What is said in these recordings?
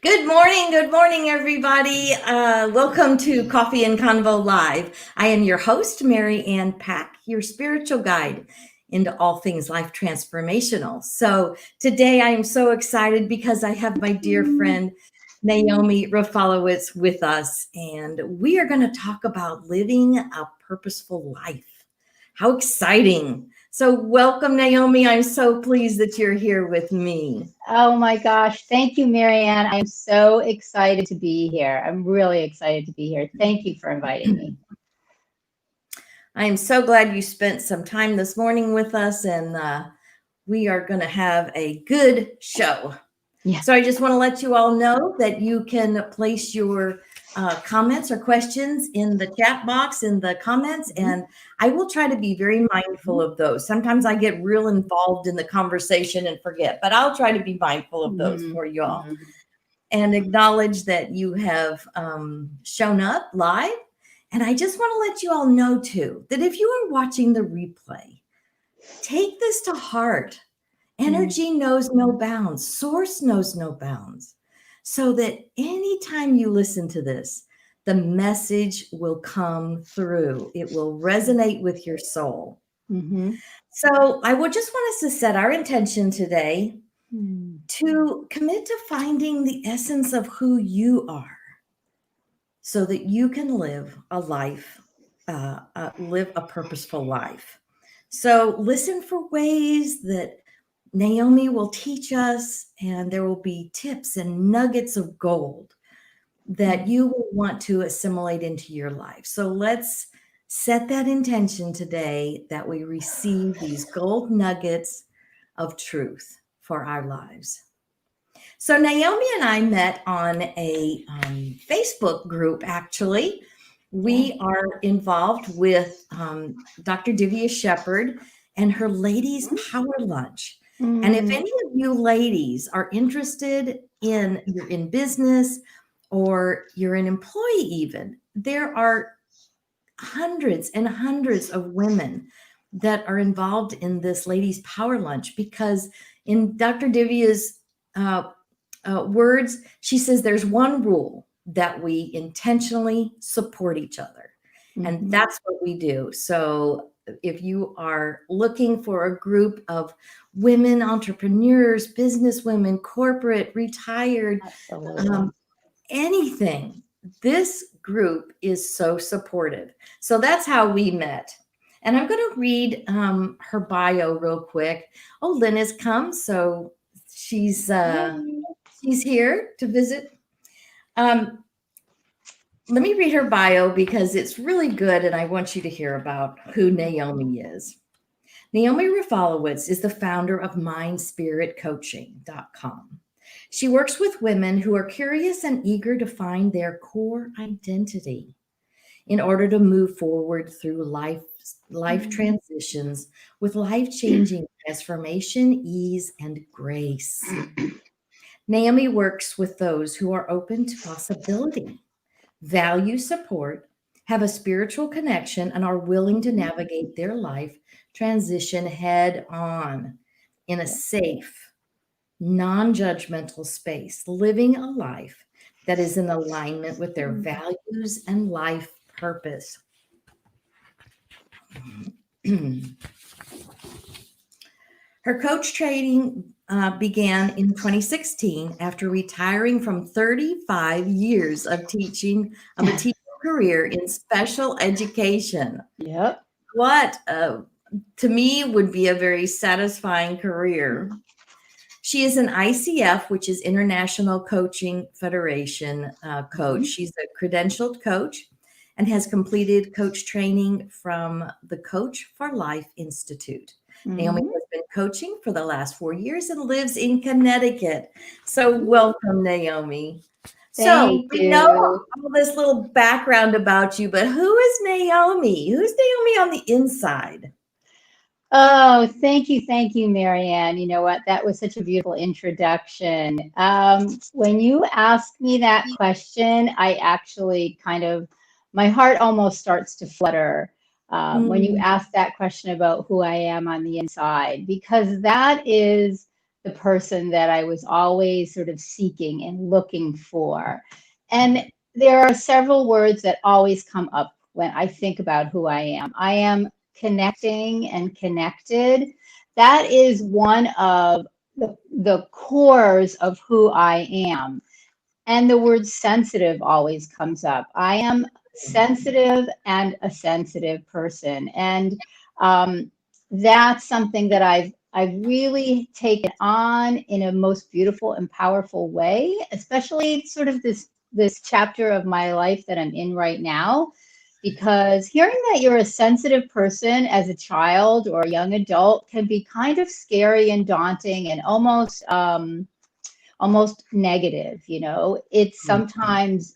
Good morning, everybody. Welcome to Coffee and Convo Live. I am your host, Mary Ann Pack, your spiritual guide into all things life transformational. So today I am so excited because I have my dear friend, Naomi Rafalowicz with us, and we are going to talk about living a purposeful life. How exciting. So welcome, Naomi. I'm so pleased that you're here with me. Oh my gosh. Thank you, Marianne. I'm so excited to be here. I'm really excited to be here. Thank you for inviting me. I am so glad you spent some time this morning with us, and we are going to have a good show. Yeah. So I just want to let you all know that you can place your comments or questions in the chat box in the comments, and I will try to be very mindful of those. Sometimes I get real involved in the conversation and forget, but I'll try to be mindful of those for you all and acknowledge that you have shown up live. And I just want to let you all know too, that if you are watching the replay, take this to heart. Energy knows no bounds. Source knows no bounds. So that anytime you listen to this, the message will come through. It will resonate with your soul. So I would just want us to set our intention today to commit to finding the essence of who you are so that you can live a life, live a purposeful life. So listen for ways that Naomi will teach us, and there will be tips and nuggets of gold that you will want to assimilate into your life. So let's set that intention today that we receive these gold nuggets of truth for our lives. So Naomi and I met on a Facebook group, actually. We are involved with Dr. Divya Shepherd and her Ladies Power Lunch. And if any of you ladies are interested in, you're in business or you're an employee even, there are hundreds and hundreds of women that are involved in this Ladies Power Lunch, because in Dr. Divya's words, she says there's one rule, that we intentionally support each other. And that's what we do. So if you are looking for a group of women entrepreneurs, business women, corporate, retired, anything, this group is so supportive. So that's how we met. And I'm going to read her bio real quick. Oh, Lynn has come, so she's here to visit. Let me read her bio because it's really good, and I want you to hear about who Naomi is. Naomi Rafalowicz is the founder of mindspiritcoaching.com. She works with women who are curious and eager to find their core identity in order to move forward through life transitions with life-changing transformation, ease, and grace. Naomi works with those who are open to possibility, value support, have a spiritual connection, and are willing to navigate their life transition head on in a safe, non-judgmental space, living a life that is in alignment with their values and life purpose. Her coach training began in 2016 after retiring from 35 years of teaching, of a teaching career in special education. Yep. What, to me, would be a very satisfying career. She is an ICF, which is International Coaching Federation coach. She's a credentialed coach and has completed coach training from the Coach for Life Institute. Naomi has been coaching for the last 4 years and lives in Connecticut. So welcome, Naomi. So we know all this little background about you, but who is Naomi? Who's Naomi on the inside? Oh, thank you, Marianne. You know what? That was such a beautiful introduction. When you asked me that question, I actually my heart almost starts to flutter when you ask that question about who I am on the inside, because that is the person that I was always sort of seeking and looking for. And there are several words that always come up when I think about who I am. I am connecting and connected. That is one of the cores of who I am. And the word sensitive always comes up. I am sensitive and a sensitive person. And that's something that I've really taken on in a most beautiful and powerful way, especially sort of this chapter of my life that I'm in right now. Because hearing that you're a sensitive person as a child or a young adult can be kind of scary and daunting and almost negative. It's sometimes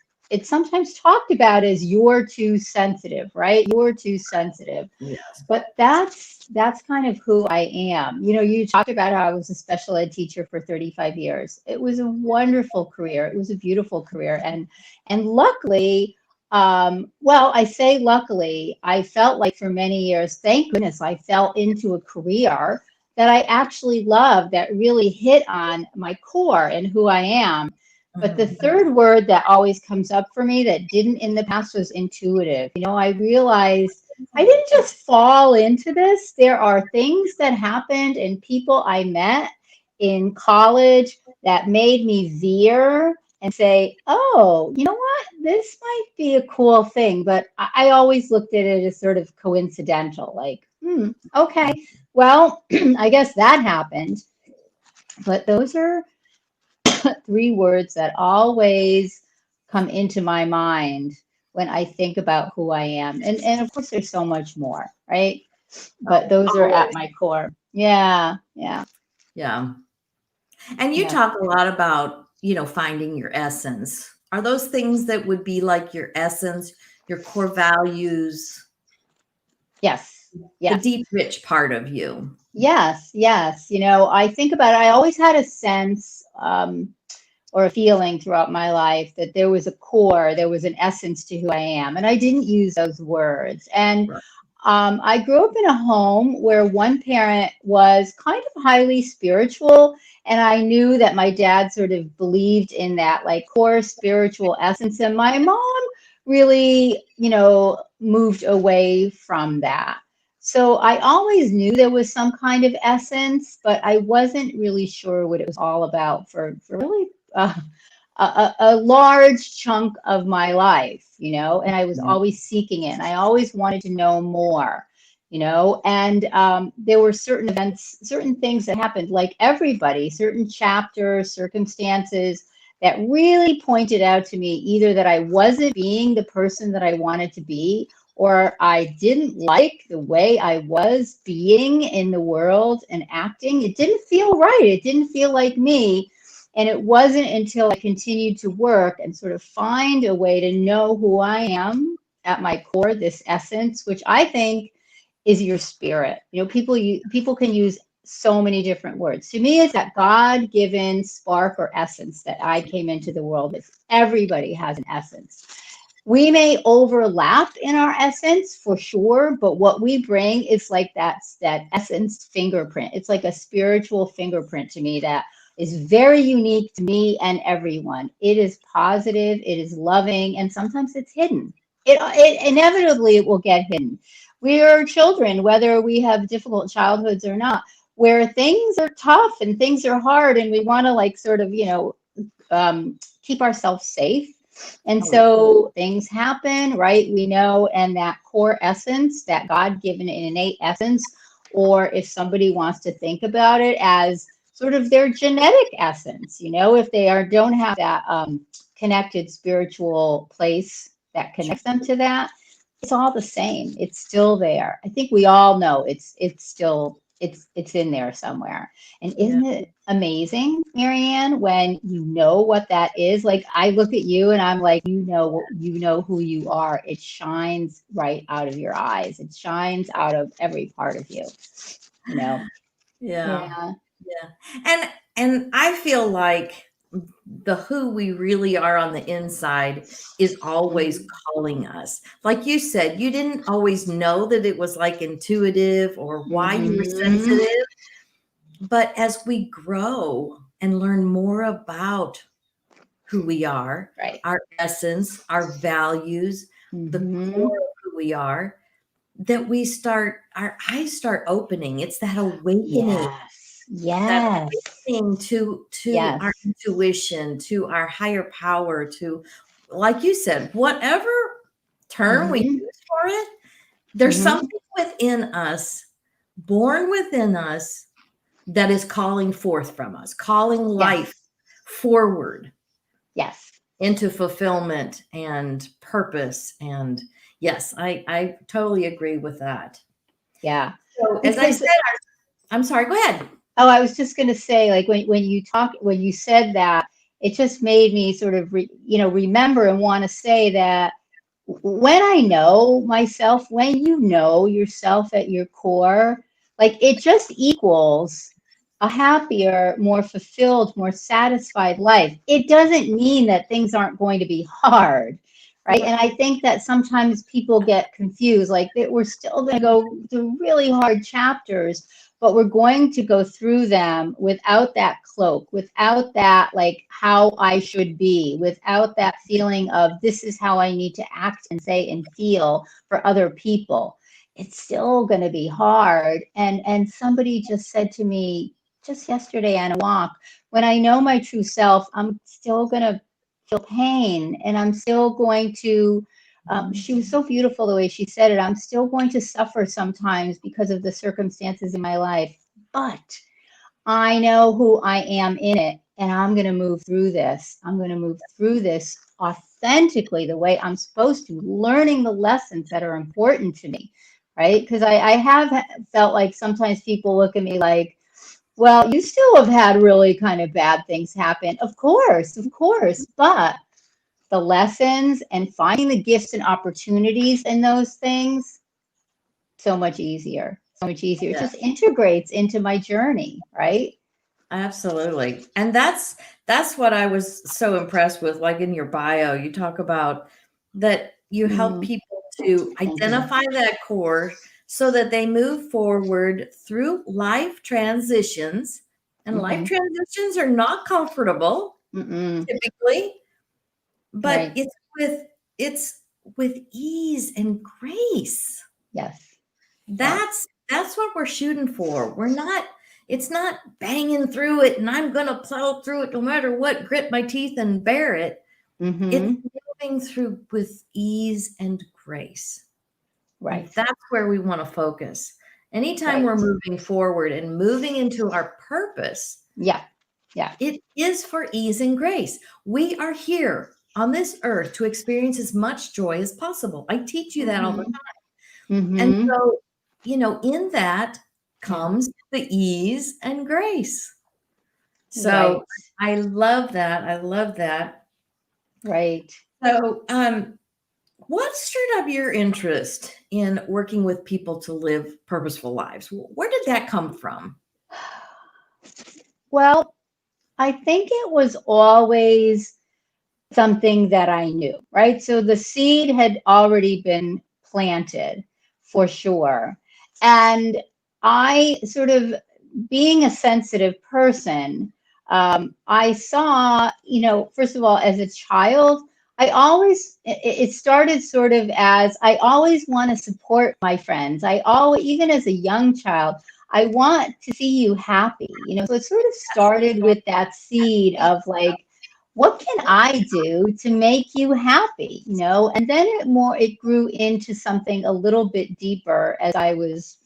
talked about as you're too sensitive, right? You're too sensitive. Yes. But that's kind of who I am. You talked about how I was a special ed teacher for 35 years. It was a wonderful career. It was a beautiful career. And luckily, well, I say luckily, I felt like for many years, thank goodness I fell into a career that I actually love, that really hit on my core and who I am. But the third word that always comes up for me that didn't in the past was intuitive. I realized I didn't just fall into this. There are things that happened and people I met in college that made me veer and say, oh, you know what? This might be a cool thing. But I always looked at it as sort of coincidental, like, okay, well, I guess that happened. But those are three words that always come into my mind when I think about who I am. And of course, there's so much more, right? But those are at my core. Yeah. Yeah. And you talk a lot about, finding your essence. Are those things that would be like your essence, your core values? Yes. The deep, rich part of you. Yes. I think about it. I always had a sense or a feeling throughout my life that there was a core, there was an essence to who I am. And I didn't use those words. And I grew up in a home where one parent was kind of highly spiritual. And I knew that my dad sort of believed in that like core spiritual essence. And my mom really, moved away from that. So I always knew there was some kind of essence, but I wasn't really sure what it was all about for really a large chunk of my life, and I was always seeking it. And I always wanted to know more, and there were certain events, certain things that happened, like everybody, certain chapters, circumstances that really pointed out to me either that I wasn't being the person that I wanted to be, or I didn't like the way I was being in the world and acting. It didn't feel right. It didn't feel like me. And it wasn't until I continued to work and sort of find a way to know who I am at my core, this essence, which I think is your spirit. People can use so many different words. To me, it's that God-given spark or essence that I came into the world with. Everybody has an essence. We may overlap in our essence for sure, but what we bring is like that essence fingerprint. It's like a spiritual fingerprint to me that is very unique to me and everyone. It is positive, it is loving, and sometimes it's hidden. It inevitably it will get hidden. We are children, whether we have difficult childhoods or not, where things are tough and things are hard, and we want to like sort of keep ourselves safe. And so things happen, right? We know, and that core essence, that God-given innate essence, or if somebody wants to think about it as sort of their genetic essence, if they don't have that connected spiritual place that connects them to that, it's all the same. It's still there. I think we all know it's still in there somewhere. And isn't it amazing, Marianne, when you know what that is? Like I look at you and I'm like, you know who you are. It shines right out of your eyes. It shines out of every part of you. Yeah. And I feel like the who we really are on the inside is always calling us. Like you said, you didn't always know that it was like intuitive or why you were sensitive, But as we grow and learn more about who we are, Right. our essence, our values, the Mm-hmm. core of who we are, that our eyes start opening. It's that awakening, Yes. Yes. to our Yes. intuition, to our higher power, to, like you said, whatever term we Mm-hmm. use for it, there's Mm-hmm. something within us, born within us, that is calling forth from us, calling life Yes. forward Yes. into fulfillment and purpose. And yes, I totally agree with that. Yeah. So as I Because said, I'm sorry, go ahead. oh, I was just going to say, like when you said that, it just made me sort of remember and want to say that when I know myself, when you know yourself at your core, like it just equals a happier, more fulfilled, more satisfied life. It doesn't mean that things aren't going to be hard, right? And I think that sometimes people get confused, like that we're still going to go through really hard chapters, but we're going to go through them without that cloak, without that, like how I should be, without that feeling of this is how I need to act and say and feel for other people. It's still going to be hard. And somebody just said to me just yesterday on a walk, when I know my true self, I'm still going to feel pain, and I'm still going to she was so beautiful the way she said it. I'm still going to suffer sometimes because of the circumstances in my life, but I know who I am in it, and I'm going to move through this. I'm going to move through this authentically, the way I'm supposed to, learning the lessons that are important to me, right? Because I have felt like sometimes people look at me like, well, you still have had really kind of bad things happen. Of course, but the lessons and finding the gifts and opportunities in those things, so much easier. So much easier. It Yeah, just integrates into my journey, right? absolutely. And that's what I was so impressed with. Like in your bio, you talk about that you help Mm, people to thank you. identify that core so that they move forward through life transitions. And life Hmm. transitions are not comfortable Mm-mm. typically, but Right. it's with ease and grace. Yes. Yes. That's what we're shooting for. It's not banging through it and I'm gonna plow through it no matter what, grit my teeth and bear it. It's Mm-hmm. moving through with ease and grace. And Right. that's where we want to focus. Anytime we're Right. moving forward and moving into our purpose, Yeah. Yeah. it is for ease and grace. We are here on this earth to experience as much joy as possible. I teach you that all the Mm-hmm. time. And Mm-hmm. so, in that Yeah. comes the ease and grace. So Right. I love that. I love that. Right. So, what stirred up your interest in working with people to live purposeful lives? Where did that come from? Well, I think it was always something that I knew, right? So the seed had already been planted for sure. And I sort of, being a sensitive person, I saw, first of all, as a child, it started sort of as I always want to support my friends. I always, even as a young child, I want to see you happy, so it sort of started with that seed of like, what can I do to make you happy? And then it grew into something a little bit deeper as I was,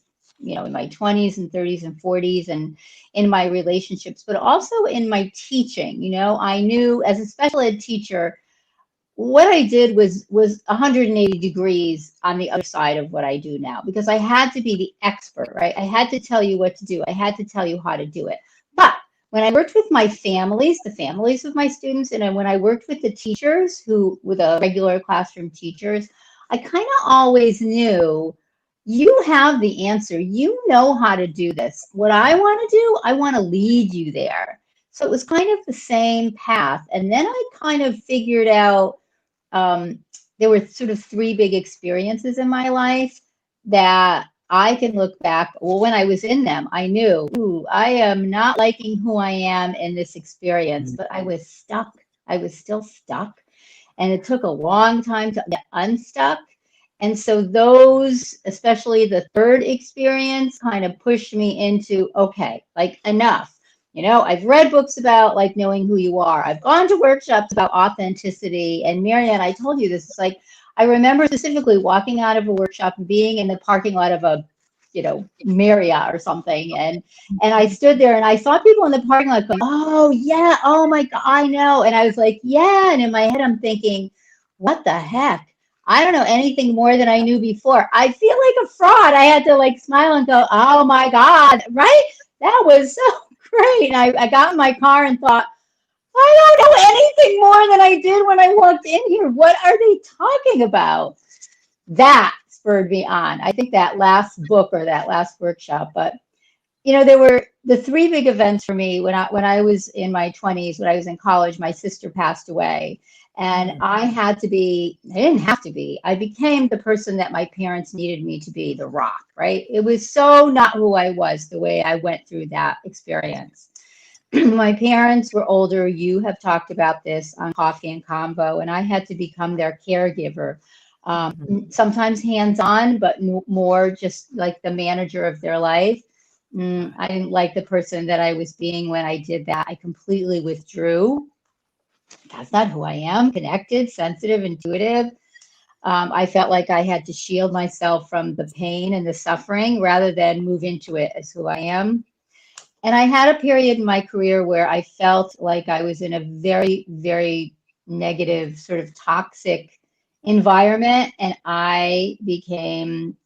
in my 20s and 30s and 40s and in my relationships, but also in my teaching. I knew as a special ed teacher, what I did was 180 degrees on the other side of what I do now, because I had to be the expert, right? I had to tell you what to do. I had to tell you how to do it. But when I worked with my families, the families of my students, and when I worked with the teachers who were the regular classroom teachers, I kind of always knew you have the answer. You know how to do this. What I want to do, I want to lead you there. So it was kind of the same path. And then I kind of figured out um, there were sort of three big experiences in my life that I can look back, well, when I was in them, I knew, ooh, I am not liking who I am in this experience, but I was stuck. I was still stuck. And it took a long time to get unstuck. And so those, especially the third experience, kind of pushed me into, okay, like enough. You know, I've read books about like knowing who you are. I've gone to workshops about authenticity. And Marianne, I told you this, it's like, I remember specifically walking out of a workshop and being in the parking lot of a, you know, Marriott or something. And I stood there and I saw people in the parking lot going, oh yeah, oh my God, I know. And I was like, yeah. And in my head, I'm thinking, what the heck? I don't know anything more than I knew before. I feel like a fraud. I had to like smile and go, oh my God, right? That was so great. And I got in my car and thought, I don't know anything more than I did when I walked in here. What are they talking about? That spurred me on. I think that last book or that last workshop, but you know, there were the three big events for me when I was in my 20s, when I was in college. My sister passed away, and I didn't have to be. I became the person that my parents needed me to be, the rock, right? It was so not who I was the way I went through that experience. My parents were older. You have talked about this on Coffee and Convo, and I had to become their caregiver. Sometimes hands-on, but more just like the manager of their life. I didn't like the person that I was being when I did that. I completely withdrew. That's not who I am. Connected, sensitive, intuitive. I felt like I had to shield myself from the pain and the suffering rather than move into it as who I am. And I had a period in my career where I felt like I was in a very, very negative, sort of toxic environment. And I became,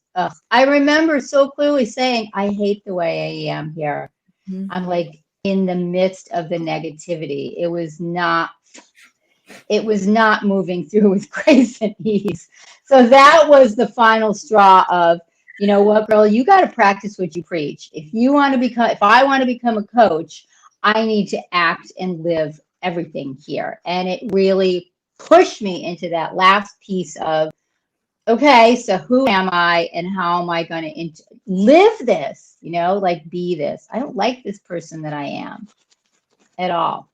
I remember so clearly saying, I hate the way I am here. I'm like in the midst of the negativity. It was not moving through with grace and ease. So that was the final straw of, you know what, girl, you got to practice what you preach. If I want to become a coach, I need to act and live everything here. And it really pushed me into that last piece of, okay, so who am I and how am I going to live this, you know, like be this. I don't like this person that I am at all.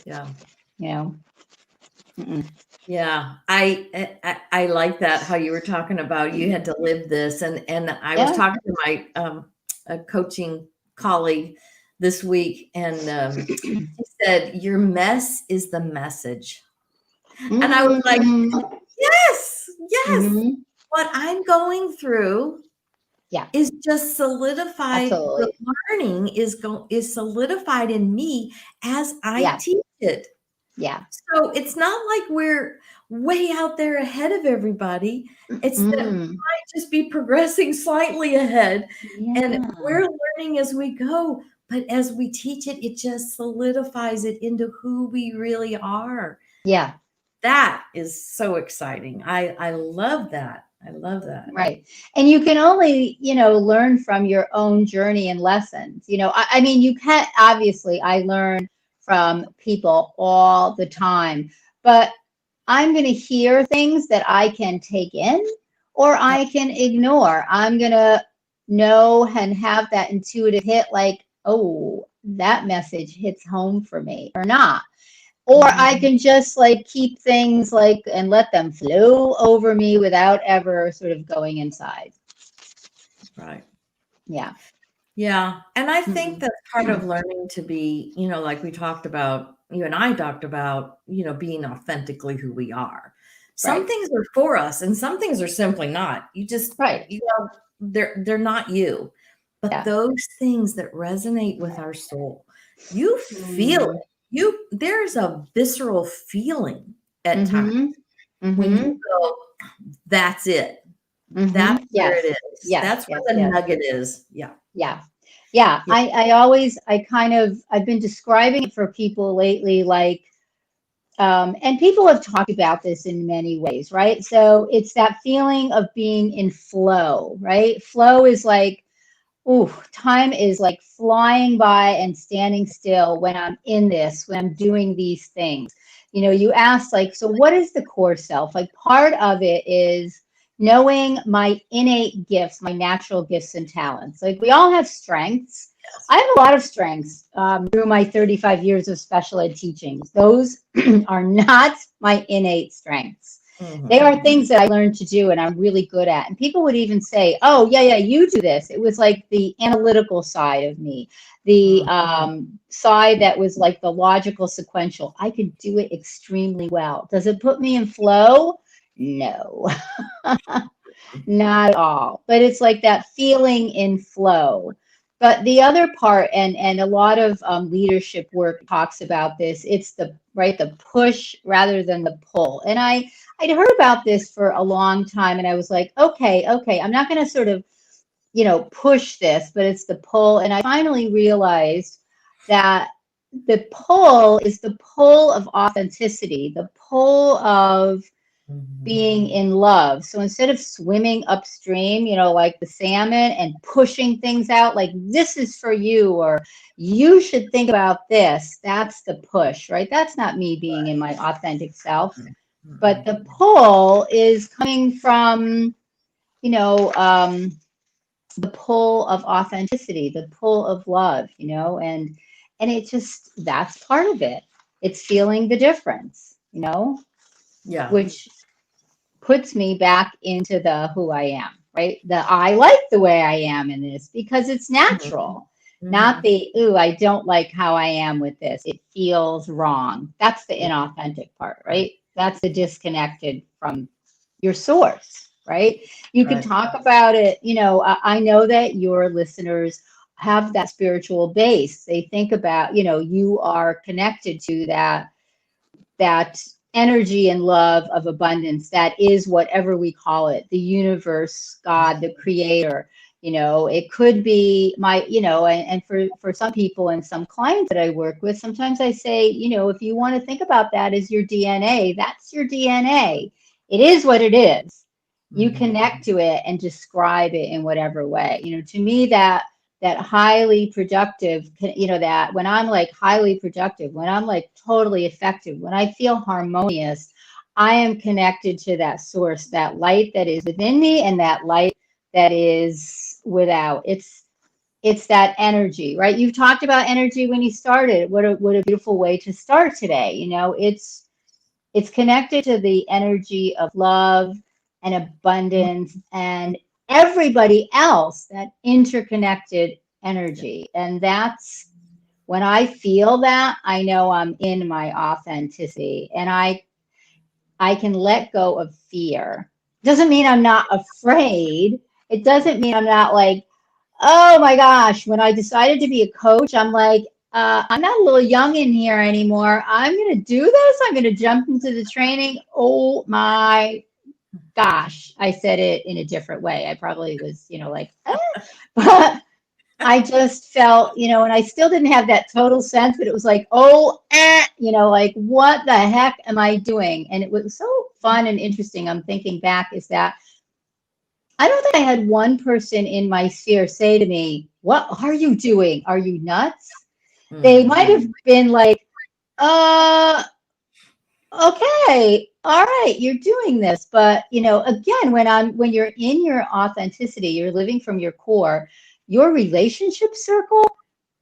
Yeah. You know? Yeah, I like that, how you were talking about you had to live this, and I was talking to my a coaching colleague this week, and she said your mess is the message, and I was like, yes, what I'm going through is just solidified. Absolutely. The learning is solidified in me as I teach it. Yeah. So it's not like we're way out there ahead of everybody. It's that we might just be progressing slightly ahead. And we're learning as we go. But as we teach it, it just solidifies it into who we really are. Yeah. That is so exciting. I love that. I love that. Right. And you can only, you know, learn from your own journey and lessons. You know, I mean, you can't, obviously, I learn from people all the time, but I'm going to hear things that I can take in or I can ignore. I'm going to know and have that intuitive hit like, oh, that message hits home for me or not. Or I can just like keep things like and let them flow over me without ever sort of going inside. Right. Yeah. Yeah. And I think that's part of learning to be, you know, like we talked about, you and I talked about, you know, being authentically who we are. Some things are for us and some things are simply not. You just, you know, they're not you. But those things that resonate with our soul, you feel it. There's a visceral feeling at times when you go, that's it. That's where it is. That's where the nugget is. Yeah. Yeah. Yeah. I've been describing it for people lately, like, and people have talked about this in many ways, right? So it's that feeling of being in flow, right? Flow is like, time is like flying by and standing still when I'm in this, when I'm doing these things. You know, you asked like, so what is the core self? Like part of it is knowing my innate gifts, my natural gifts and talents. Like we all have strengths. I have a lot of strengths through my 35 years of special ed teaching. Those are not my innate strengths. They are things that I learned to do and I'm really good at. And people would even say, oh, yeah, you do this. It was like the analytical side of me, the side that was like the logical sequential. I could do it extremely well. Does it put me in flow? No, not at all. But it's like that feeling in flow. But the other part, and a lot of leadership work talks about this, it's the push rather than the pull. And I'd heard about this for a long time, and I was like, okay, I'm not going to sort of, push this, but it's the pull. And I finally realized that the pull is the pull of authenticity, the pull of being in love. So instead of swimming upstream, like the salmon and pushing things out, like this is for you, or you should think about this, that's the push, right? That's not me being in my authentic self. But the pull is coming from, the pull of authenticity, the pull of love, and it just, that's part of it. It's feeling the difference, which puts me back into the who I am, right? I like the way I am in this because it's natural, not the, ooh, I don't like how I am with this. It feels wrong. That's the inauthentic part, right? That's the disconnected from your source, right? You can talk about it. I know that your listeners have that spiritual base. They think about, you are connected to that energy and love of abundance that is whatever we call it, the universe, God, the creator. It could be and for some people and some clients that I work with, sometimes I say, if you want to think about that as your DNA, that's your DNA. It is what it is. You connect to it and describe it in whatever way. To me, that highly productive, that when I'm like highly productive, when I'm like totally effective, when I feel harmonious, I am connected to that source, that light that is within me and that light that is without. It's that energy, right? You've talked about energy when you started. What a beautiful way to start today. It's connected to the energy of love and abundance and everybody else, that interconnected energy. And that's when I feel that, I know I'm in my authenticity, and I can let go of fear. Doesn't mean I'm not afraid. It doesn't mean I'm not like, oh my gosh, when I decided to be a coach, I'm like, I'm not a little young in here anymore. I'm going to do this. I'm going to jump into the training. Oh my gosh, I said it in a different way. I probably was, but I just felt, and I still didn't have that total sense, but it was like, like, what the heck am I doing? And it was so fun and interesting. I'm thinking back is that I don't think I had one person in my sphere say to me, what are you doing? Are you nuts? They might have been like, okay, all right, you're doing this. But, again, when you're in your authenticity, you're living from your core, your relationship circle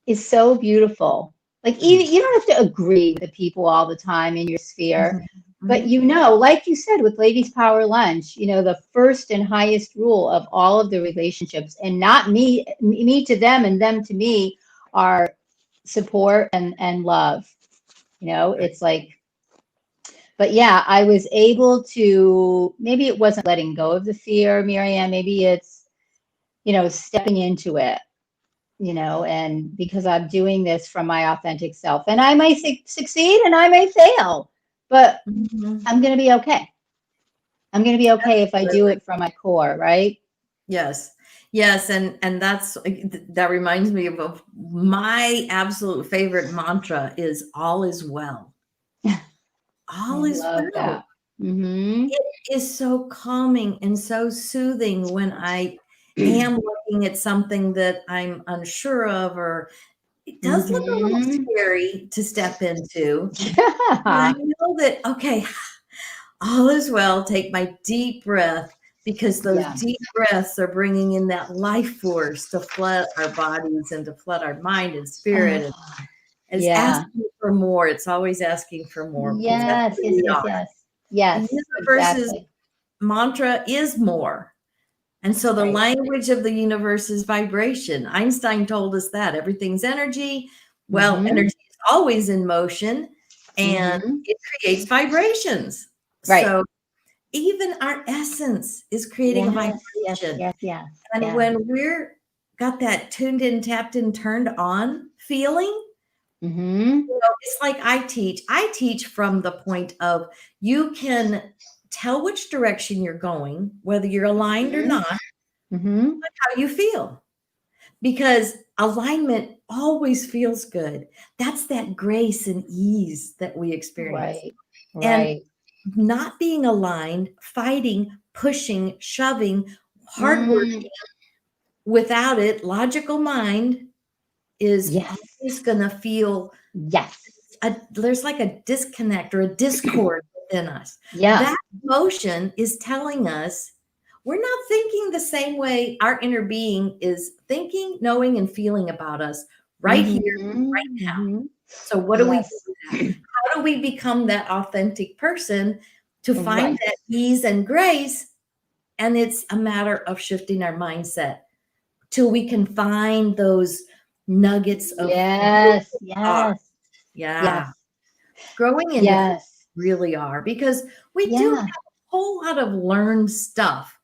is so beautiful. Like, even you don't have to agree with the people all the time in your sphere, but like you said with Ladies Power Lunch, the first and highest rule of all of the relationships, and not me to them and them to me, are support and love. It's like, but yeah, I was able to, maybe it wasn't letting go of the fear, Marianne, maybe it's, stepping into it, and because I'm doing this from my authentic self, and I may succeed and I may fail, but I'm going to be okay. I'm going to be okay if I do it from my core, right? Yes. And that reminds me of my absolute favorite mantra is all is well. All is well. That. It is so calming and so soothing when I am looking at something that I'm unsure of, or it does look a little scary to step into. I know that, okay, all is well. Take my deep breath, because those Yeah. deep breaths are bringing in that life force to flood our bodies and to flood our mind and spirit. And Oh, it's yeah. asking for more. It's always asking for more because that's Yes, who yes, we yes, are. yes. The Yes, universe's exactly. mantra is more. And so the Right. language of the universe is vibration. Einstein told us that everything's energy. Well, Mm-hmm. energy is always in motion and Mm-hmm. it creates vibrations. Right. So even our essence is creating a Yes, yes, vibration. yes, yes, And yes. when we're got that tuned in, tapped in, turned on feeling, Mm-hmm. it's like I teach from the point of you can tell which direction you're going, whether you're aligned or Mm-hmm. not, Mm-hmm. how you feel. Because alignment always feels good. That's that grace and ease that we experience. Right. And Right. not being aligned, fighting, pushing, shoving, hard work Mm, without it, logical mind is yes. always going to feel Yes. there's like a disconnect or a discord within us. Yeah. That emotion is telling us we're not thinking the same way our inner being is thinking, knowing, and feeling about us right here, right Mm-hmm. now. Mm-hmm. So what do we do Yes. with that? How do we become that authentic person to find Right. that ease and grace? And it's a matter of shifting our mindset till we can find those nuggets of Yes. thought. Yes. Yes. Yeah. Growing into who Yes. we really are because we do have Yeah. a whole lot of learned stuff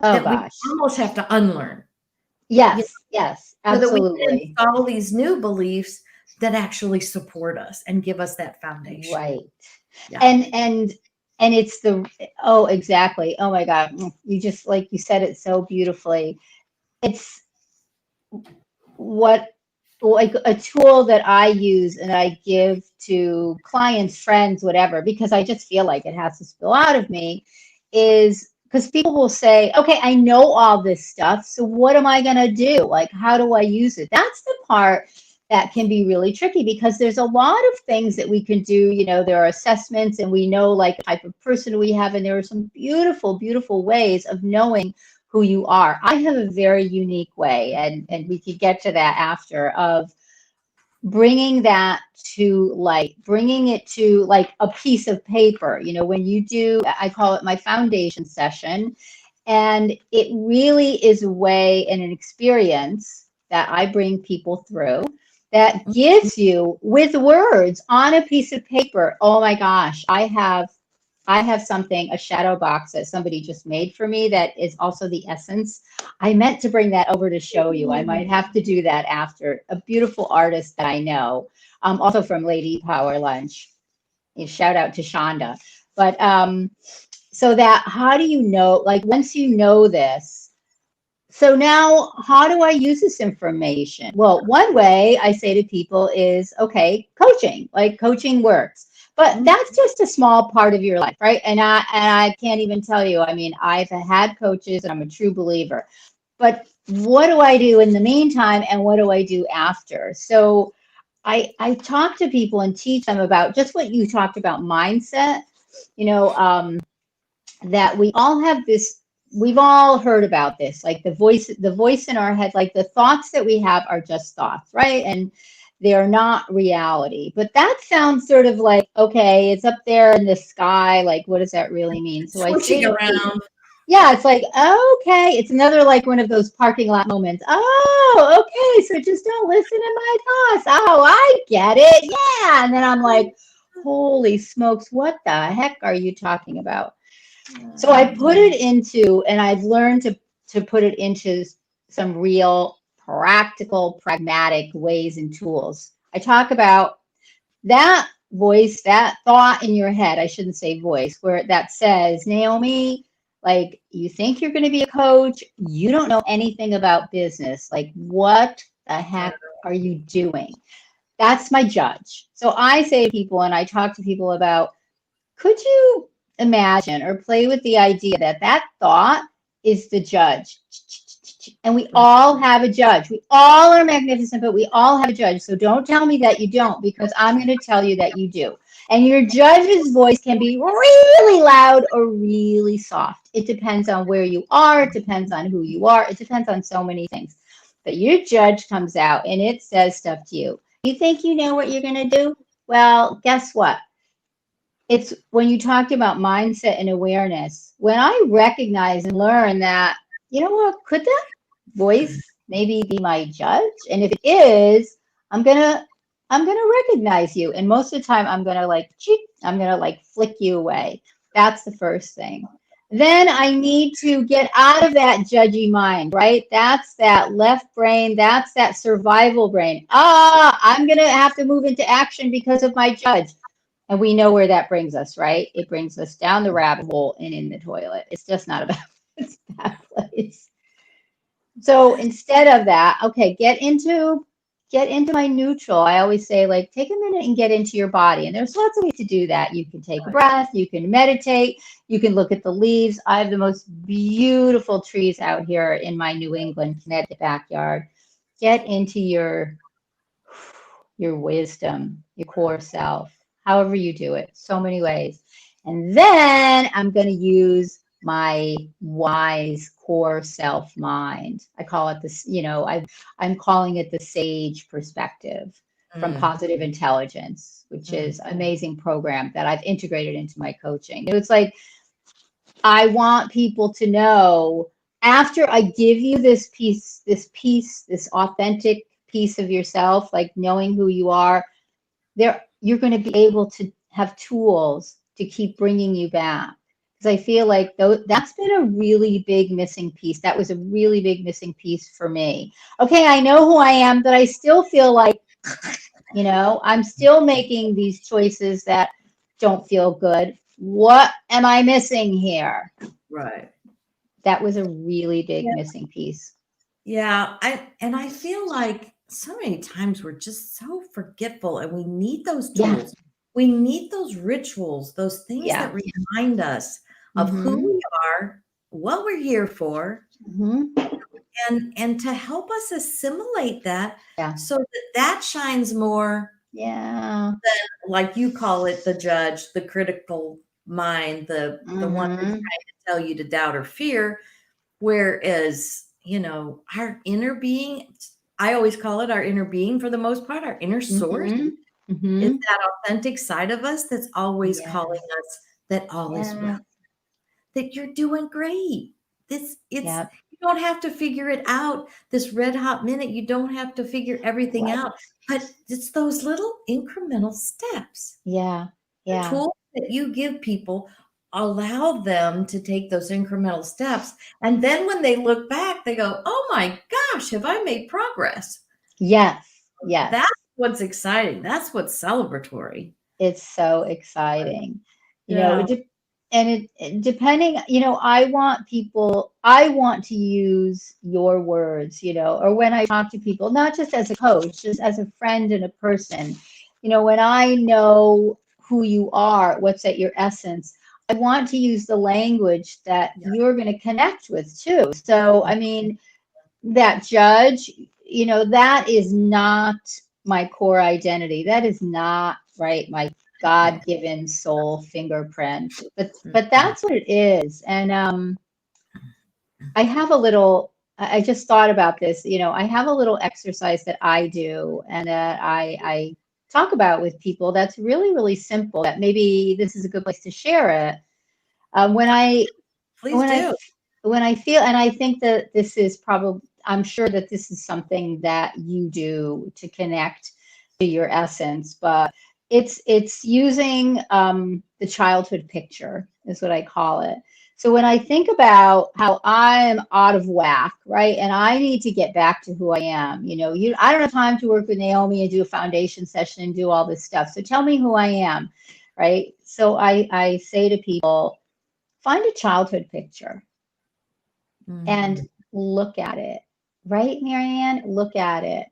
Oh that we gosh. almost have to unlearn, you know, Yes. Yes. so that we can Absolutely. install these new beliefs that actually support us and give us that foundation. Right. Yeah. And it's the oh, exactly. Oh my God. You just like you said it so beautifully. It's what like a tool that I use and I give to clients, friends, whatever, because I just feel like it has to spill out of me, is because people will say, okay, I know all this stuff, so what am I going to do? Like, how do I use it? That's the part that can be really tricky because there's a lot of things that we can do. You know, there are assessments and we know like the type of person we have, and there are some beautiful, beautiful ways of knowing who you are. I have a very unique way, and we could get to that after, of bringing that to light, bringing it to like a piece of paper. You know, when you do, I call it my foundation session, and it really is a way and an experience that I bring people through that gives you with words on a piece of paper. Oh my gosh, I have something, a shadow box that somebody just made for me that is also the essence. I meant to bring that over to show you. I might have to do that after. A beautiful artist that I know, also from Lady Power Lunch. Shout out to Shonda. But so that, how do you know, like once you know this, so now how do I use this information? Well, one way I say to people is, okay, coaching, like coaching works. But that's just a small part of your life, right? And I can't even tell you. I mean, I've had coaches and I'm a true believer. But what do I do in the meantime and what do I do after? So I talk to people and teach them about just what you talked about, mindset. You know, that we all have this, we've all heard about this, like the voice in our head, like the thoughts that we have are just thoughts, right? And they are not reality. But that sounds sort of like, okay, it's up there in the sky, like what does that really mean? So I say Switching to people, around. yeah, it's like, okay, it's another like one of those parking lot moments. Oh, okay, so just don't listen to my thoughts. Oh, I get it. Yeah. And then I'm like, holy smokes, what the heck are you talking about? So I put it into, and I've learned to put it into some real practical, pragmatic ways and tools. I talk about that voice, that thought in your head, I shouldn't say voice, where that says, Naomi, like you think you're going to be a coach, you don't know anything about business. Like, what the heck are you doing? That's my judge. So I say to people, and I talk to people about, could you imagine or play with the idea that that thought is the judge? And we all have a judge. We all are magnificent, but we all have a judge. So don't tell me that you don't, because I'm going to tell you that you do. And your judge's voice can be really loud or really soft. It depends on where you are. It depends on who you are. It depends on so many things. But your judge comes out and it says stuff to you. You think you know what you're going to do? Well, guess what? It's when you talked about mindset and awareness, when I recognize and learn that, you know what, could that voice maybe be my judge? And if it is, I'm gonna recognize you. And most of the time I'm gonna like cheat, I'm gonna like flick you away. That's the first thing. Then I need to get out of that judgy mind, right? That's that left brain, that's that survival brain. I'm gonna have to move into action because of my judge. And we know where that brings us, right? It brings us down the rabbit hole and in the toilet. It's just not about it's a bad place. So instead of that, okay, get into my neutral. I always say, like, take a minute and get into your body. And there's lots of ways to do that. You can take a breath, you can meditate, you can look at the leaves. I have the most beautiful trees out here in my New England, Connecticut backyard. Get into your wisdom, your core self, however you do it, so many ways. And then I'm going to use my wise core self mind. I call it this, I'm calling it the sage perspective from Positive Intelligence, which is an amazing program that I've integrated into my coaching. It's like, I want people to know, after I give you this authentic piece of yourself, like knowing who you are, you're going to be able to have tools to keep bringing you back. Because I feel like that's been a really big missing piece. That was a really big missing piece for me. Okay, I know who I am, but I still feel like, I'm still making these choices that don't feel good. What am I missing here? Right. That was a really big missing piece. Yeah, I feel like so many times we're just so forgetful, and we need those tools. Yeah. We need those rituals, those things that remind us of who we are, what we're here for, and to help us assimilate that so that shines more than, like you call it, the judge, the critical mind, the one that's trying to tell you to doubt or fear. Whereas, our inner being, I always call it our inner being for the most part, our inner source is that authentic side of us that's always calling us that all is well, that you're doing great. You don't have to figure it out this red hot minute. You don't have to figure everything out, but it's those little incremental steps. The Tools that you give people, allow them to take those incremental steps. And then when they look back, they go, oh my gosh, have I made progress? Yes. That's what's exciting. That's what's celebratory. It's so exciting. Depending, I want to use your words, or when I talk to people, not just as a coach, just as a friend and a person, when I know who you are, what's at your essence, I want to use the language that you're going to connect with too. So, I mean, that judge, that is not my core identity. That is not my God-given soul fingerprint. But that's what it is. And I just thought about this, I have a little exercise that I do and that I talk about with people that's really, really simple, that maybe this is a good place to share it. When I feel, and I think that this is I'm sure that this is something that you do to connect to your essence, but it's using the childhood picture is what I call it. So when I think about how I'm out of whack, right, and I need to get back to who I am, I don't have time to work with Naomi and do a foundation session and do all this stuff. So tell me who I am, right? So I say to people, find a childhood picture and look at it, right, Marianne? Look at it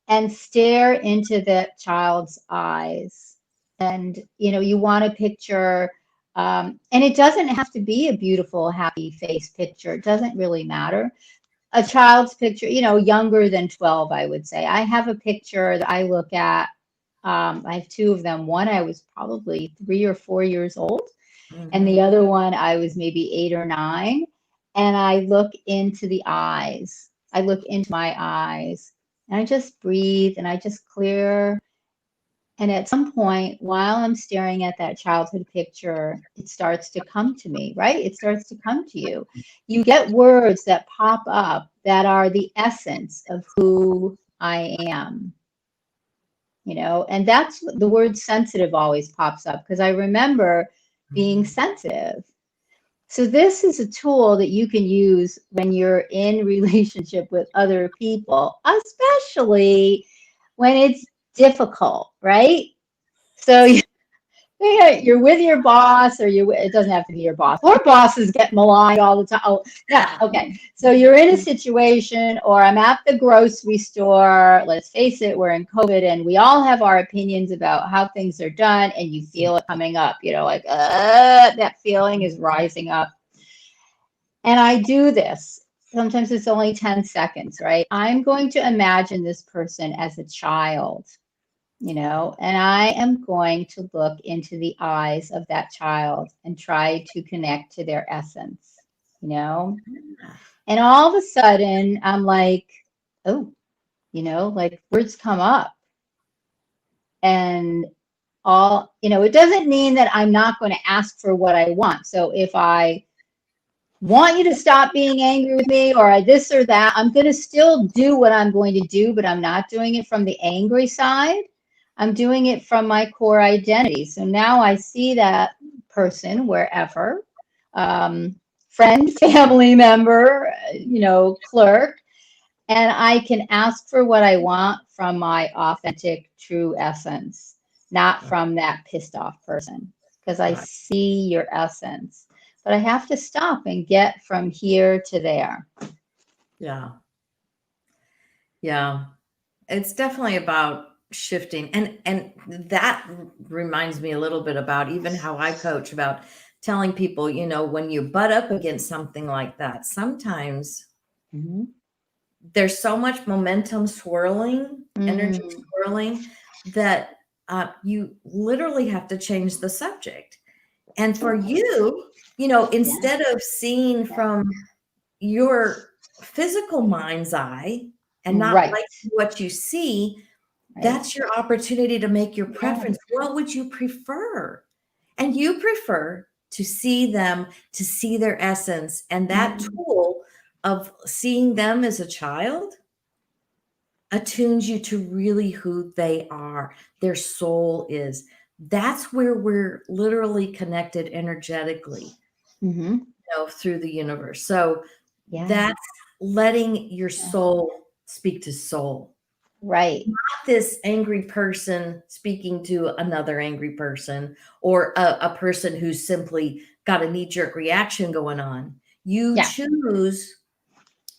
and stare into that child's eyes. And, you want to picture, and it doesn't have to be a beautiful, happy face picture. It doesn't really matter. A child's picture, younger than 12, I would say. I have a picture that I look at I have two of them. One, I was probably 3 or 4 years old, and the Mhm. other one, I was maybe 8 or 9. And I look into the eyes. I look into my eyes, and I just breathe and I just clear. And at some point, while I'm staring at that childhood picture, it starts to come to me, right? It starts to come to you. You get words that pop up that are the essence of who I am, and that's the word sensitive always pops up because I remember being Mhm. sensitive. So this is a tool that you can use when you're in relationship with other people, especially when it's difficult, right? So yeah, you're with your boss, or it doesn't have to be your boss. Or bosses get maligned all the time. Oh, yeah, okay. So you're in a situation, or I'm at the grocery store. Let's face it, we're in COVID, and we all have our opinions about how things are done, and you feel it coming up, like that feeling is rising up. And I do this. Sometimes it's only 10 seconds, right? I'm going to imagine this person as a child, and I am going to look into the eyes of that child and try to connect to their essence, you know? And all of a sudden, I'm like, oh, like words come up. And it doesn't mean that I'm not going to ask for what I want. So if I want you to stop being angry with me, or this or that, I'm going to still do what I'm going to do, but I'm not doing it from the angry side. I'm doing it from my core identity. So now I see that person wherever, friend, family member, clerk, and I can ask for what I want from my authentic, true essence, not from that pissed off person, because I Right. see your essence. But I have to stop and get from here to there. Yeah. Yeah. It's definitely about shifting. And that reminds me a little bit about even how I coach, about telling people, when you butt up against something like that, sometimes Mhm. there's so much momentum swirling, energy Mm, swirling, that you literally have to change the subject. And for you, yeah, instead of seeing from your physical mind's eye and not right, like what you see, right. that's your opportunity to make your Yeah. preference. What would you prefer? And you prefer to see them, to see their essence. And that Mm, tool of seeing them as a child attunes you to really who they are, their soul is. That's where we're literally connected energetically, mhm. through the universe. So Yeah, that's letting your yeah, soul speak to soul. right. Not this angry person speaking to another angry person, or a person who's simply got a knee-jerk reaction going on. You Yeah, choose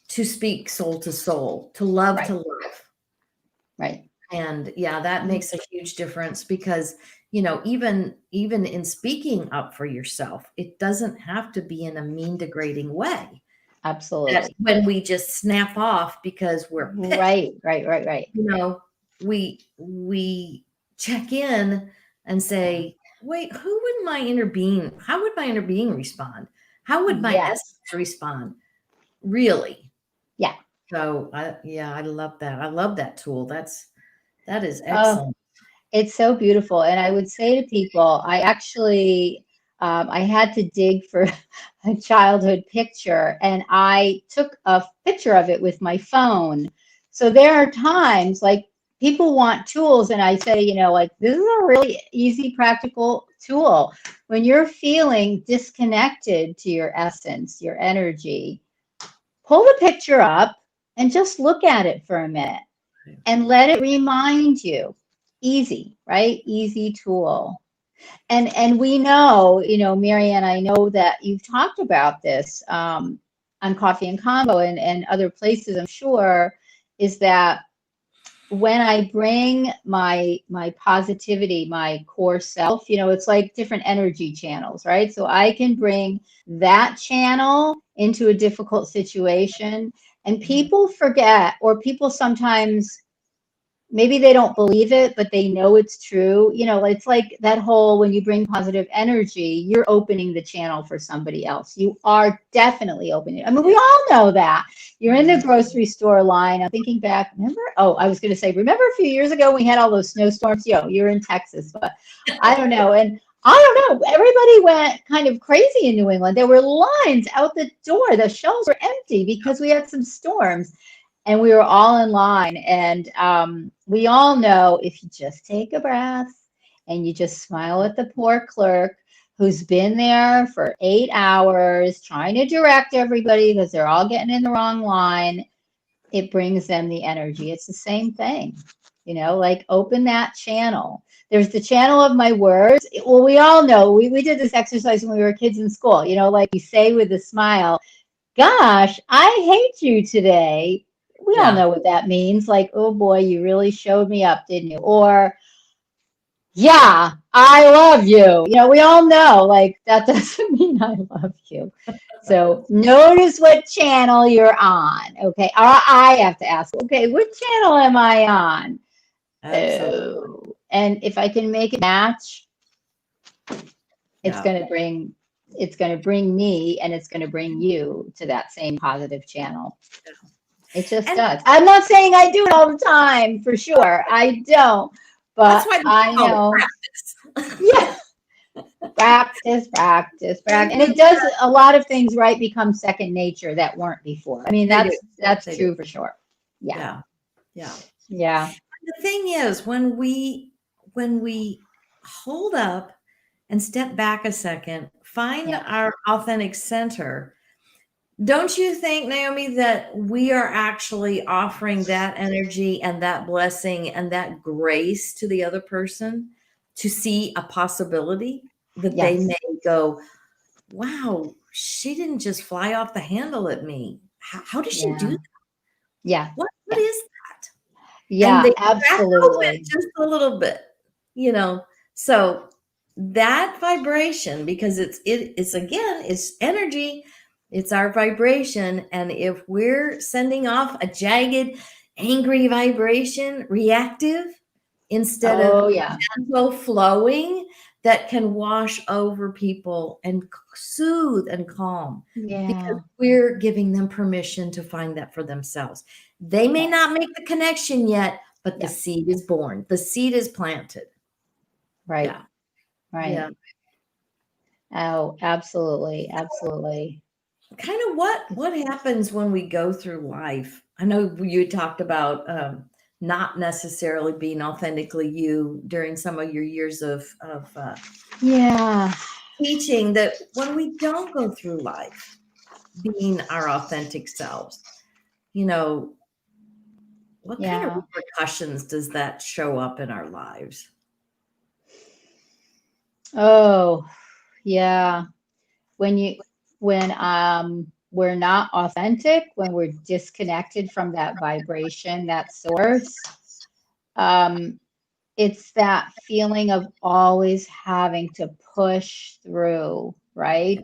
to speak soul to soul, to love right, to love. right. And yeah, that Mm, makes a huge difference because, even in speaking up for yourself, it doesn't have to be in a mean, degrading way. That's absolutely. when we just snap off because we're pissed. Right, right, right, right. You know, we check in and say, wait, how would my inner being respond? How would my Yes. essence respond? Really? Yeah. So I love that. I love that tool. That is Oh, excellent. it's so beautiful. And I would say to people, I actually, I had to dig for a childhood picture, and I took a picture of it with my phone. So there are times like people want tools, and I say, like, this is a really easy, practical tool. When you're feeling disconnected to your essence, your energy, pull the picture up and just look at it for a minute and let it remind you. Easy, right? Easy tool. And we know, Marianne, I know that you've talked about this on Coffee and Convo, and other places, I'm sure, is that when I bring my positivity, my core self, it's like different energy channels, right? So I can bring that channel into a difficult situation, and Mhm. people forget, or people sometimes maybe they don't believe it, but they know it's true. You know, it's like that whole, when you bring positive energy, you're opening the channel for somebody else. You are definitely opening it. I mean, we all know that. You're in the grocery store line. I'm thinking back, remember? Oh, I was going to say, remember a few years ago we had all those snowstorms? You're in Texas, but I don't know. And I don't know, everybody went kind of crazy in New England. There were lines out the door. The shelves were empty because we had some storms. And we were all in line. And we all know, if you just take a breath and you just smile at the poor clerk who's been there for 8 hours trying to direct everybody because they're all getting in the wrong line, it brings them the energy. It's the same thing, you know, like open that channel. There's the channel of my words. Well, we all know, we did this exercise when we were kids in school, you know, like you say with a smile, gosh, I hate you today. We all know what that means. Like, oh boy, you really showed me up, didn't you? Or, yeah, I love you. You know, we all know, like, that doesn't mean I love you. So notice what channel you're on. Okay. Or I have to ask, okay, what channel am I on? Absolutely. Oh, and if I can make it match, it's going to bring me, and it's going to bring you to that same positive channel. It just does. I'm not saying I do it all the time, for sure. I don't. But I know. Practice. Yeah. Practice. And it does a lot of things, right, become second nature that weren't before. I mean, that's true for sure. Yeah. The thing is, when we hold up and step back a second, find our authentic center, don't you think, Naomi, that we are actually offering that energy and that blessing and that grace to the other person to see a possibility that they may go, wow, she didn't just fly off the handle at me. How does she do that? Yeah. What is that? Yeah, and they absolutely. just a little bit, you know. So that vibration, because it's again, it's energy, it's our vibration. And if we're sending off a jagged, angry vibration, reactive, instead of gentle flowing, that can wash over people and soothe and calm, because we're giving them permission to find that for themselves. They may not make the connection yet, but the seed is born. The seed is planted. Right. Yeah. Right. Yeah. Oh, absolutely. Absolutely. Kind of what happens when we go through life? I know you talked about not necessarily being authentically you during some of your years of teaching, that when we don't go through life being our authentic selves, you know, what kind of repercussions does that show up in our lives? Oh, yeah. When we're not authentic, when we're disconnected from that vibration, that source, it's that feeling of always having to push through, right?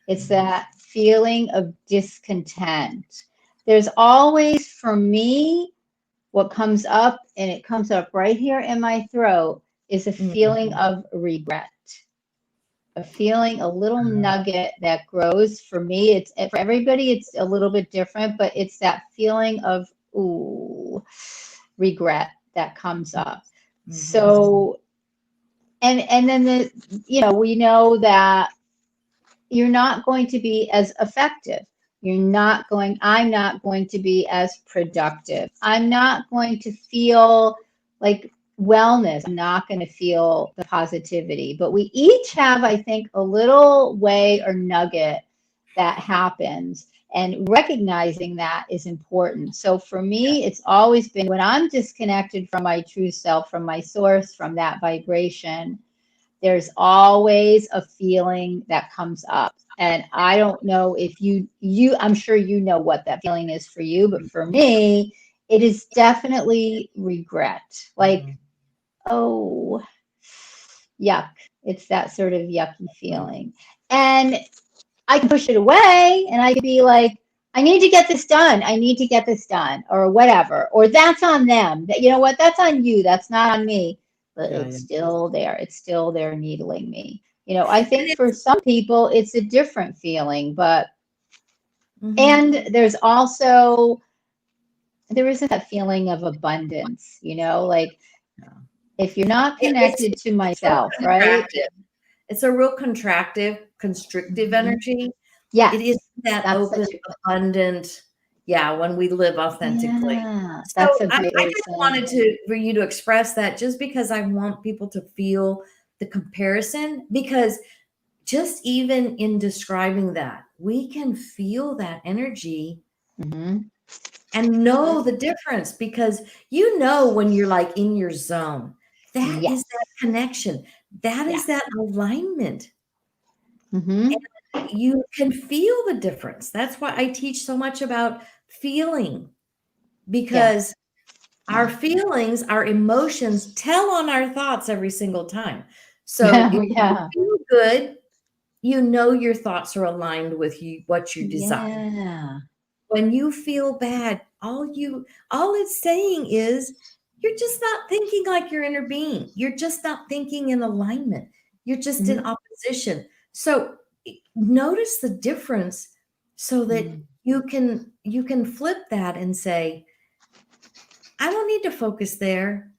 It's that feeling of discontent. There's always, for me, what comes up, and it comes up right here in my throat, is a feeling of regret. A feeling, a little nugget that grows. For me, it's, for everybody, it's a little bit different, but it's that feeling of, ooh, regret that comes up. So, and then we know that you're not going to be as effective. I'm not going to be as productive. I'm not going to feel like wellness. I'm not going to feel the positivity. But we each have, I think, a little way or nugget that happens. And recognizing that is important. So for me, it's always been, when I'm disconnected from my true self, from my source, from that vibration, there's always a feeling that comes up. And I don't know if I'm sure you know what that feeling is for you, but for me, it is definitely regret. Like, oh, yuck. It's that sort of yucky feeling. And I can push it away and I can be like, I need to get this done. I need to get this done, or whatever. Or that's on them. That, you know what? That's on you. That's not on me. But Yeah, it's yeah. still there. It's still there needling me. You know, I And think for some people it's a different feeling, but mhm. and there's also there isn't that feeling of abundance, you know, like Yeah. if you're not It's connected to it's real myself, right? contractive. It's a real contractive, constrictive Mhm. energy. It is Yes, that that's open, such a abundant, yeah, when we live authentically. yeah, So that's a I great way of just saying wanted it. for you to express that just because I want people to feel the comparison, because just even in describing that, we can feel that energy Hmm. and know the difference, because you know when you're like in your zone, that is that Yes. connection, that Yeah. is that alignment. Hmm. You can feel the difference. That's why I teach so much about feeling, Yeah. because our Yeah. feelings, our emotions tell on our thoughts every single time. So Yeah. if you Yeah. feel good, you know your thoughts are aligned with you, what you desire. Yeah. When you feel bad, all it's saying is you're just not thinking like your inner being. You're just not thinking in alignment. You're just in Hmm. opposition. So notice the difference so that Hmm. you can flip that and say, I don't need to focus there.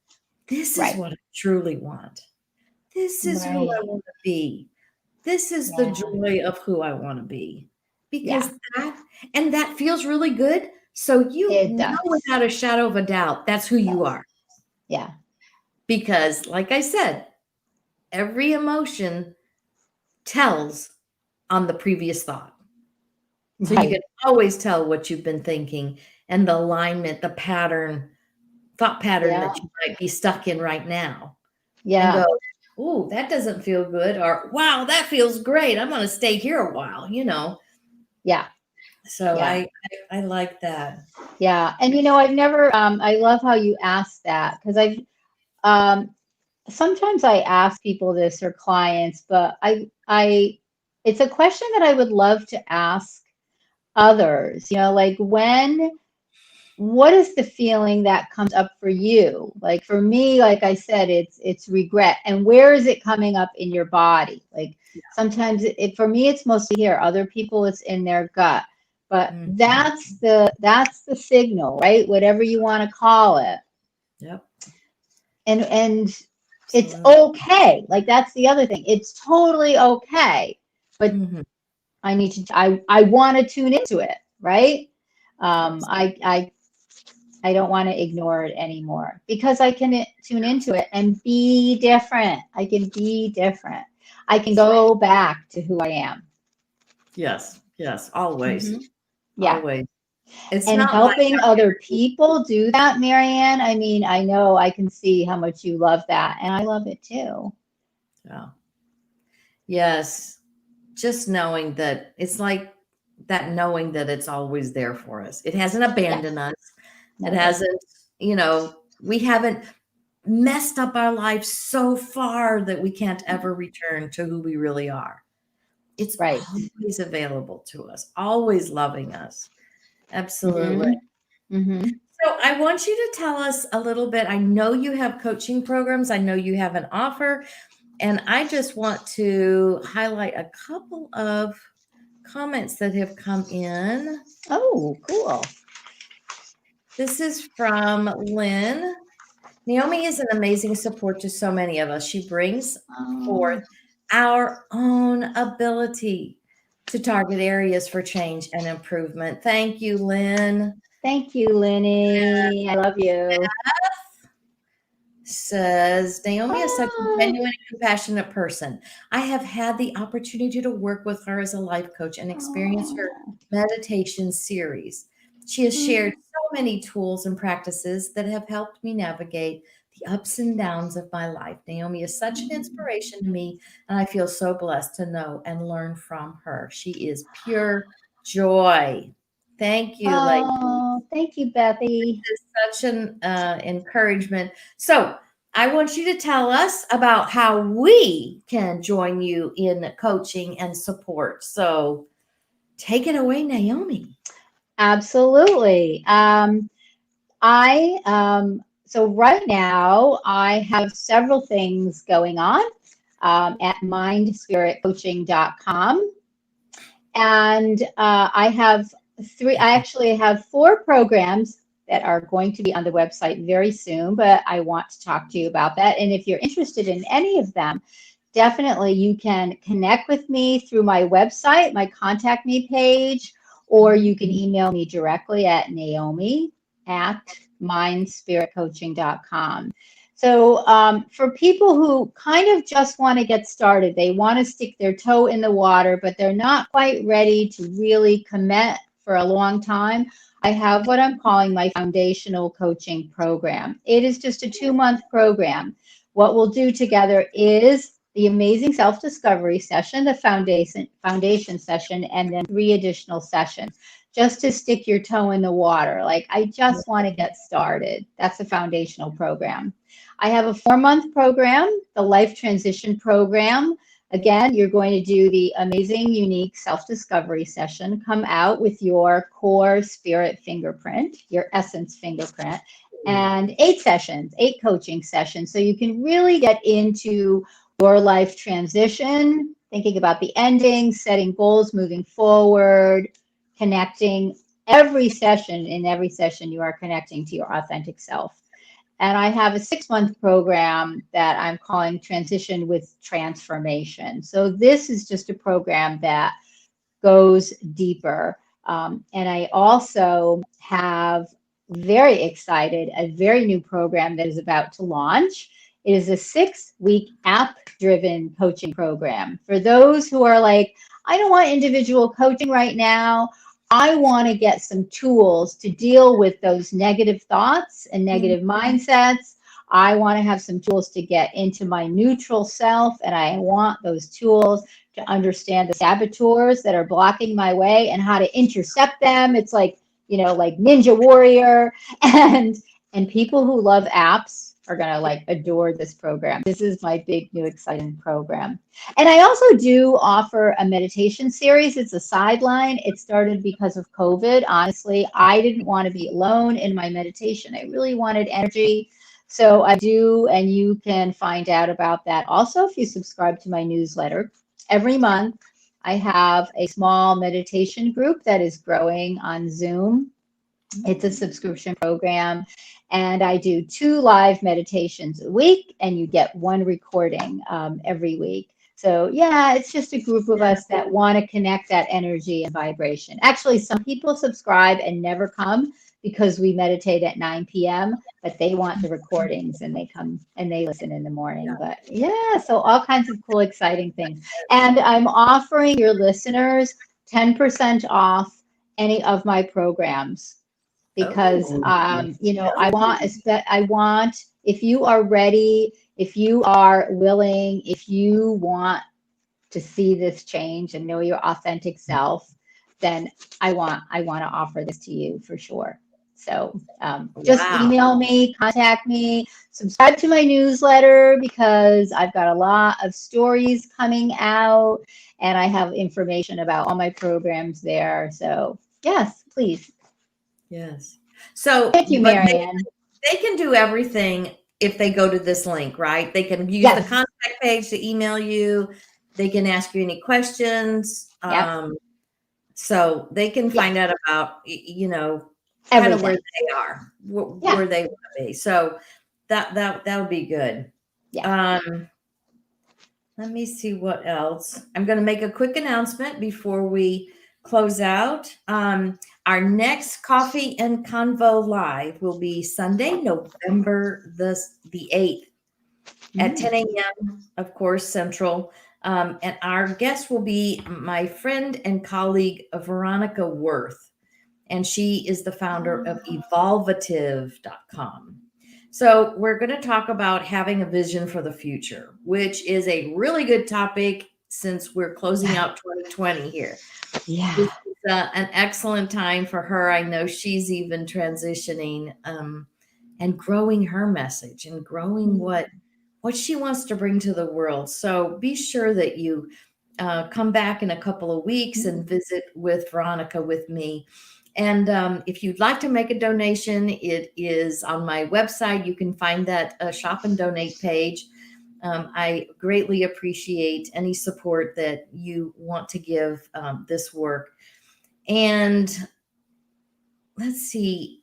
This is Right. what I truly want. This is who I Right. want to be. This is the Yeah. joy of who I want to be. Yeah. Because that feels really good. So you It know does. without a shadow of a doubt, that's who you Yes. are. Yeah. Because, like I said, every emotion tells on the previous thought. So you can Right. always tell what you've been thinking and the alignment, the pattern, thought pattern Yeah. that you might be stuck in right now, and go, Yeah. "Ooh, that doesn't feel good," or "Wow, that feels great. I'm gonna stay here a while." Yeah. So Yeah. I like that. Yeah. And you know, I've never I love how you asked that because I've um sometimes I ask people this or clients, but I it's a question that I would love to ask others, you know, like what is the feeling that comes up for you? Like for me, like I said, it's regret. And where is it coming up in your body? Like sometimes for me it's mostly here. Other people it's in their gut. But Mhm. that's the signal, right? Whatever you want to call it. Yep, And it's absolutely. okay. Like that's the other thing. It's totally okay. But Mhm. I want to tune into it, right? Yes. I don't want to ignore it anymore because I can tune into it and be different. I can be different. I can go back to who I am. Yes, yes, always, Hmm. Yeah. always. It's And not like helping other people do that, Marianne, I mean, I know I can see how much you love that, and I love it too. yeah. Yes, just knowing that it's like that, knowing that it's always there for us. It hasn't abandoned Yes. us. It Never. hasn't, we haven't messed up our life so far that we can't ever return to who we really are. It's Right. always available to us, always loving us. Absolutely. Hmm. Hmm. So I want you to tell us a little bit. I know you have coaching programs. I know you have an offer, and I just want to highlight a couple of comments that have come in. Oh, cool. This is from Lynn. Naomi is an amazing support to so many of us. She brings forth Oh, our own ability to target areas for change and improvement. Thank you, Lynn. thank you, Lenny. I love you. Says Naomi is such a Oh, genuine and compassionate person. I have had the opportunity to work with her as a life coach and experience her oh, meditation series. She has shared mm, so many tools and practices that have helped me navigate the ups and downs of my life. Naomi is such an mm. inspiration to me, and I feel so blessed to know and learn from her. She is pure joy. Thank you, lady. Oh, thank you, Bethy. Is such an encouragement. So, I want you to tell us about how we can join you in coaching and support. So, take it away, Naomi. Absolutely. So right now I have several things going on at mindspiritcoaching.com. And I actually have 4 programs that are going to be on the website very soon, but I want to talk to you about that. And if you're interested in any of them, definitely you can connect with me through my website, my contact me page, or you can email me directly at naomi@mindspiritcoaching.com. So for people who kind of just want to get started, they want to stick their toe in the water, but they're not quite ready to really commit for a long time, I have what I'm calling my foundational coaching program. It is just a 2-month program. What we'll do together is the amazing self-discovery session, the foundation session, and then 3 additional sessions just to stick your toe in the water. Like, I just want to get started. That's a foundational program. I have a 4-month program, the Life Transition Program. Again, you're going to do the amazing, unique self-discovery session, come out with your core spirit fingerprint, your essence fingerprint, and 8 sessions, 8 coaching sessions. So you can really get into your life transition, thinking about the ending, setting goals, moving forward, connecting. In every session, you are connecting to your authentic self. And I have a 6-month program that I'm calling Transition with Transformation. So this is just a program that goes deeper. And I also have, very excited, a very new program that is about to launch. It is a 6-week app-driven coaching program. For those who are like, I don't want individual coaching right now. I want to get some tools to deal with those negative thoughts and negative mindsets. I want to have some tools to get into my neutral self, and I want those tools to understand the saboteurs that are blocking my way and how to intercept them. It's like, like Ninja Warrior, and people who love apps are going to like adore this program. This is my big new exciting program. And I also do offer a meditation series. It's a sideline. It started because of COVID. Honestly, I didn't want to be alone in my meditation. I really wanted energy. So I do, and you can find out about that also if you subscribe to my newsletter. Every month, I have a small meditation group that is growing on Zoom. It's a subscription program, and I do 2 live meditations a week, and you get 1 recording every week. So yeah, it's just a group of us that want to connect that energy and vibration. Actually, some people subscribe and never come because we meditate at 9 p.m., but they want the recordings and they come and they listen in the morning. But yeah, so all kinds of cool, exciting things. And I'm offering your listeners 10% off any of my programs because, I want, if you are ready, if you are willing, if you want to see this change and know your authentic self, then I want to offer this to you for sure. So just email me, contact me, subscribe to my newsletter because I've got a lot of stories coming out and I have information about all my programs there. So yes, please. Yes. So Thank you, but Marianne. they can do everything if they go to this link, right? They can use the contact page to email you. They can ask you any questions. So they can find out about, kind of where they are, where they want to be. So that would be good. Yeah. Let me see what else. I'm going to make a quick announcement before we close out. Our next Coffee and Convo Live will be Sunday, November the 8th at 10 a.m., of course, Central. And our guest will be my friend and colleague, Veronica Worth. And she is the founder of evolvative.com. So we're going to talk about having a vision for the future, which is a really good topic since we're closing out 2020 here. Yeah. This is an excellent time for her. I know she's even transitioning and growing her message and growing what she wants to bring to the world. So be sure that you come back in a couple of weeks and visit with Veronica with me. And if you'd like to make a donation, it is on my website. You can find that shop and donate page. I greatly appreciate any support that you want to give this work. And let's see.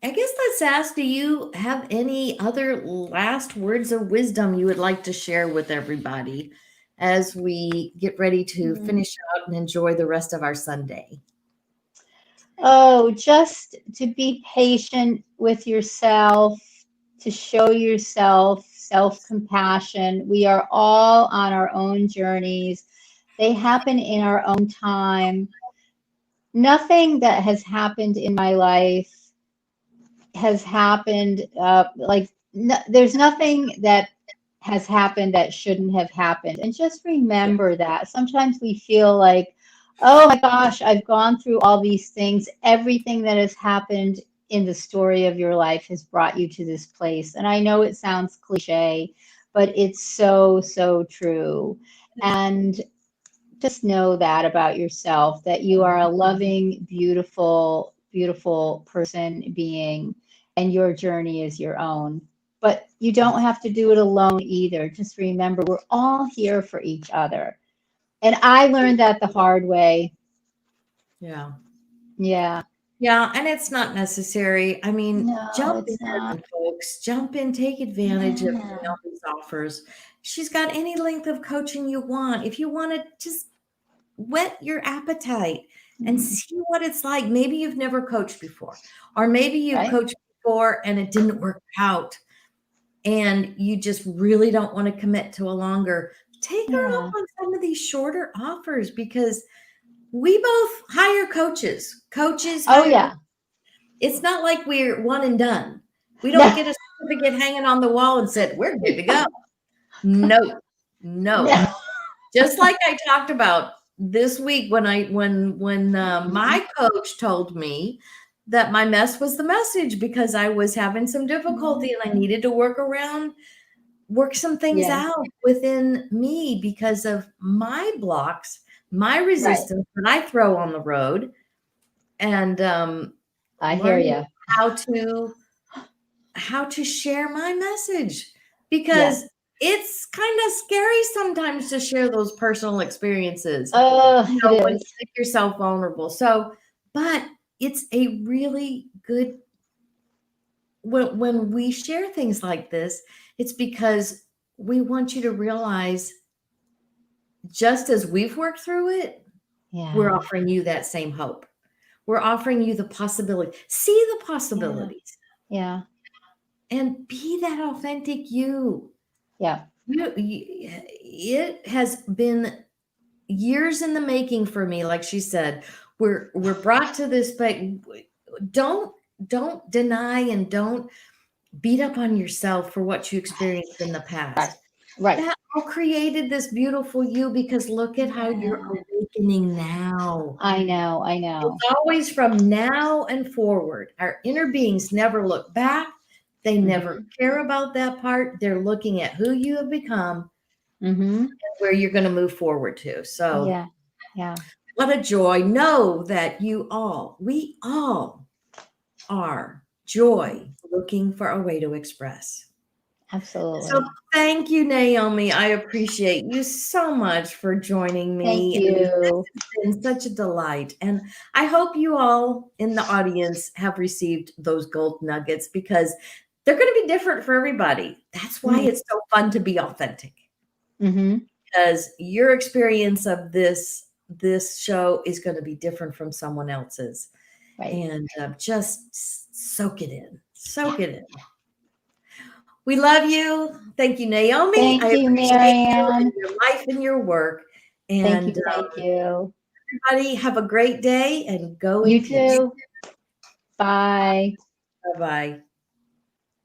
I guess let's ask, do you have any other last words of wisdom you would like to share with everybody as we get ready to finish out and enjoy the rest of our Sunday? Oh, just to be patient with yourself, to show yourself self-compassion. We are all on our own journeys. They happen in our own time. Nothing that has happened in my life has happened there's nothing that has happened that shouldn't have happened. And just remember that. Sometimes we feel like, oh my gosh, I've gone through all these things. Everything that has happened in the story of your life has brought you to this place. And I know it sounds cliche, but it's so, so true. And just know that about yourself, that you are a loving, beautiful, beautiful person, being, and your journey is your own. But you don't have to do it alone either. Just remember, we're all here for each other. And I learned that the hard way. Yeah. Yeah. Yeah, and it's not necessary. I mean, No, jump it's not. in, folks. Jump in, take advantage of Yeah. Naomi's offers. She's got any length of coaching you want. If you want to just whet your appetite and see what it's like. Maybe you've never coached before, or maybe you've Right. coached before and it didn't work out, and you just really don't want to commit to a longer. Take her Yeah. up on some of these shorter offers, because we both hire coaches. Coaches Oh, hire. yeah. It's not like we're one and done. We don't No. get a certificate hanging on the wall and said, we're good to go. No. No. Just like I talked about this week when my coach told me that my mess was the message, because I was having some difficulty and I needed to work some things Yeah. out within me because of my blocks, my Right. resistance that I throw on the road, and I hear learning you. how to share my message, Yeah. because it's kind of scary sometimes to share those personal experiences, Oh, it when you is. make yourself vulnerable. So, but it's a really good, when we share things like this, it's because we want you to realize, just as we've worked through it, we're Yeah. offering you that same hope. We're offering you the possibility. See the possibilities Yeah. and be that authentic you. Yeah. It has been years in the making for me. Like she said, we're brought to this, but don't deny and don't beat up on yourself for what you experienced in the past. Right. That all created this beautiful you, because look at how you're awakening now. I know. I know. It's always from now and forward. Our inner beings never look back. They never care about that part. They're looking at who you have become and where you're going to move forward to. So, Yeah. Yeah. what a joy. Know that we all are joy looking for a way to express. Absolutely. So thank you, Naomi. I appreciate you so much for joining me. Thank you. It's been such a delight. And I hope you all in the audience have received those gold nuggets, because they're going to be different for everybody. That's why it's so fun to be authentic, because your experience of this show is going to be different from someone else's. Right. And just soak it in. Soak it in. We love you. Thank you, Naomi. Thank I you, appreciate Marianne. you and your life and your work. And Thank you. everybody, have a great day and go You in peace. too. Bye. Bye-bye.